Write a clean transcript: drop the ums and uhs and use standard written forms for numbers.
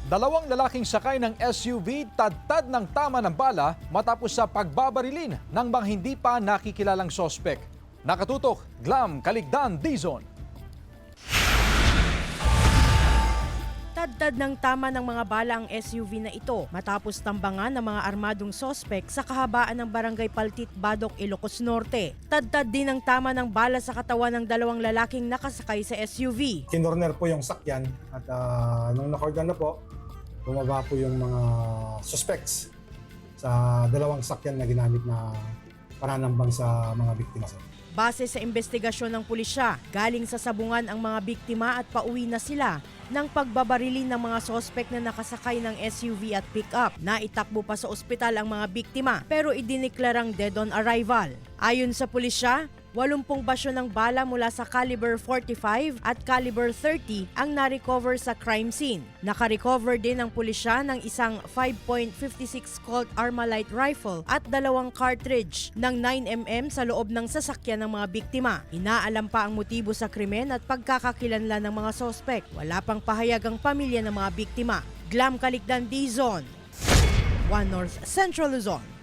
Dalawang lalaking sakay ng SUV tadtad ng tama ng bala matapos sa pagbabarilin ng mga hindi pa nakikilalang sospek. Nakatutok, Glam Caligdan, Dizon. Tadtad ng tama ng mga bala ang SUV na ito matapos tambangan ng mga armadong sospek sa kahabaan ng Barangay Paltit, Badok, Ilocos Norte. Tadtad din ng tama ng bala sa katawan ng dalawang lalaking nakasakay sa SUV. Kinorner po yung sakyan at nung nakordan na po, bumaba po yung mga suspects sa dalawang sakyan na ginamit na pananambang sa mga biktima. Base sa investigasyon ng pulisya, galing sa sabungan ang mga biktima at pauwi na sila ng pagbabarilin ng mga sospek na nakasakay ng SUV at pick-up. Naitakbo pa sa ospital ang mga biktima pero idiniklarang dead on arrival. Ayon sa pulisya, 80 basyo ng bala mula sa caliber 45 at caliber 30 ang na-recover sa crime scene. Naka-recover din ang pulisya ng isang 5.56 Colt Armalite rifle at 2 cartridge ng 9mm sa loob ng sasakyan ng mga biktima. Inaalam pa ang motibo sa krimen at pagkakakilanlan ng mga sospek. Wala pang pahayag ang pamilya ng mga biktima. Glam Caligdan, Dizon, 1 North Central Luzon.